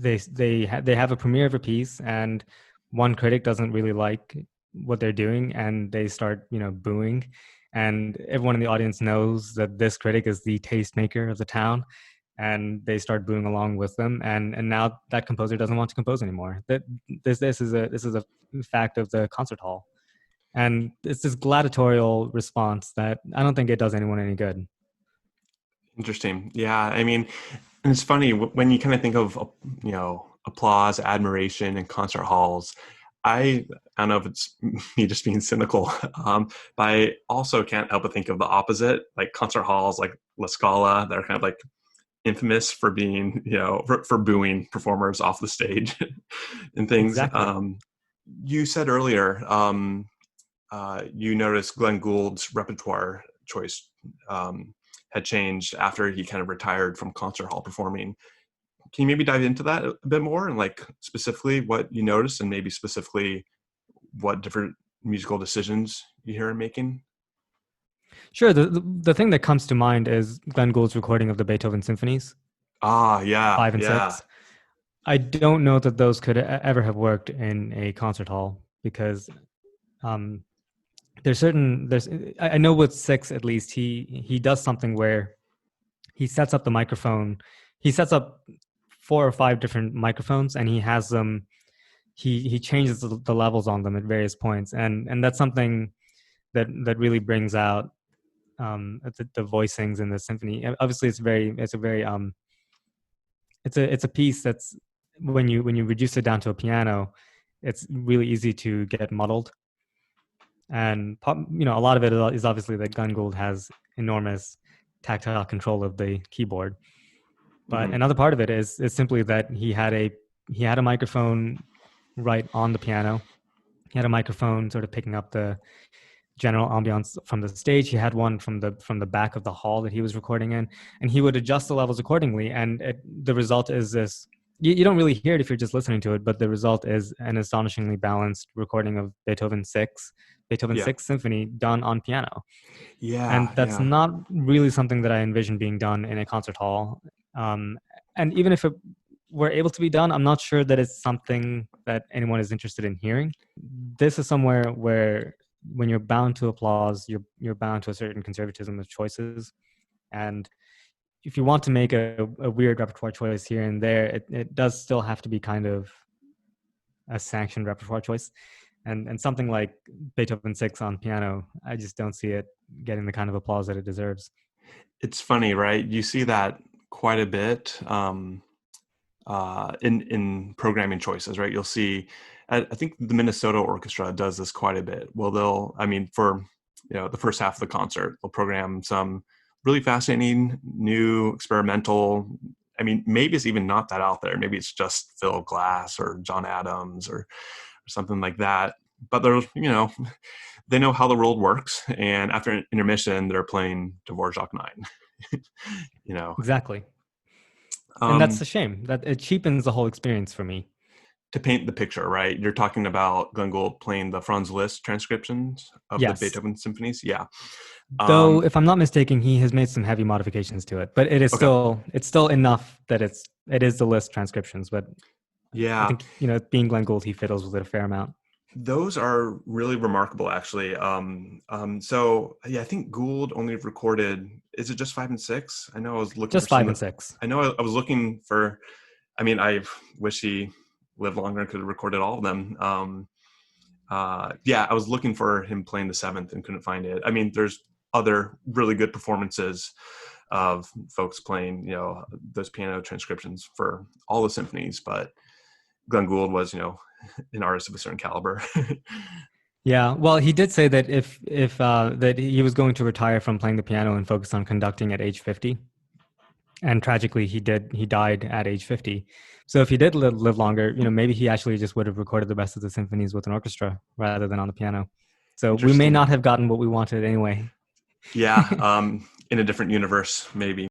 they have a premiere of a piece, and one critic doesn't really like what they're doing, and they start booing, and everyone in the audience knows that this critic is the tastemaker of the town, and they start booing along with them, and now that composer doesn't want to compose anymore. That this is a fact of the concert hall, and it's this gladiatorial response that I don't think it does anyone any good. Interesting. Yeah. I mean, and it's funny when you kind of think of, applause, admiration in concert halls. I don't know if it's me just being cynical, but I also can't help but think of the opposite, like concert halls like La Scala, that are kind of like infamous for being, for booing performers off the stage and things. Exactly. You said earlier, you noticed Glenn Gould's repertoire choice had changed after he kind of retired from concert hall performing. Can you maybe dive into that a bit more, and like specifically what you noticed, and maybe specifically what different musical decisions you hear him making? Sure. The thing that comes to mind is Glenn Gould's recording of the Beethoven symphonies, Ah, yeah, 5 and 6. yeah. I don't know that those could ever have worked in a concert hall because um, there's I know with 6 at least he does something where he sets up the microphone. He sets up 4 or 5 different microphones, and he has them. He changes the levels on them at various points, and that's something that really brings out the voicings in the symphony. Obviously, it's a piece that's when you reduce it down to a piano, it's really easy to get muddled. And a lot of it is obviously that Glenn Gould has enormous tactile control of the keyboard. But Hmm. another part of it is simply that he had a microphone right on the piano. He had a microphone sort of picking up the general ambiance from the stage. He had one from the back of the hall that he was recording in, and he would adjust the levels accordingly. And the result is this. You don't really hear it if you're just listening to it, but the result is an astonishingly balanced recording of Beethoven Yeah, Sixth Symphony done on piano. And yeah, that's yeah. not really something that I envision being done in a concert hall. Um, and even if it were able to be done, I'm not sure that it's something that anyone is interested in hearing. This is somewhere where, when you're bound to applause, you're bound to a certain conservatism of choices. And if you want to make a weird repertoire choice here and there, it does still have to be kind of a sanctioned repertoire choice. And something like Beethoven Six on piano, I just don't see it getting the kind of applause that it deserves. It's funny, right? You see that quite a bit in programming choices, right? You'll see. I think the Minnesota Orchestra does this quite a bit. Well, I mean, for the first half of the concert, they'll program some really fascinating, new, experimental. I mean, maybe it's even not that out there. Maybe it's just Phil Glass or John Adams or something like that. But they're, they know how the world works, and after an intermission, they're playing Dvorak 9. you know, Exactly. And that's um, a shame. That it cheapens the whole experience for me. to paint the picture, right? You're talking about Glenn Gould playing the Franz Liszt transcriptions of the Yes. Beethoven symphonies. Yeah. Though, Um, if I'm not mistaken, he has made some heavy modifications to it, but okay. it's still enough that it is the list transcriptions. But I Yeah. think being Glenn Gould, he fiddles with it a fair amount. Those are really remarkable, actually. So yeah, I think Gould only recorded. Is it just 5 and 6? I know I was looking for Just five some. and six. I know I was looking for. I mean, I wish he lived longer and could have recorded all of them. Yeah, I was looking for him playing the seventh and couldn't find it. I mean, there's other really good performances of folks playing, those piano transcriptions for all the symphonies, but Glenn Gould was, an artist of a certain caliber. Yeah, well, he did say that if that he was going to retire from playing the piano and focus on conducting at age 50. And tragically, he died at age 50. So if he did live longer, maybe he actually just would have recorded the rest of the symphonies with an orchestra rather than on the piano. So we may not Interesting. have gotten what we wanted anyway. Yeah, in a different universe, maybe.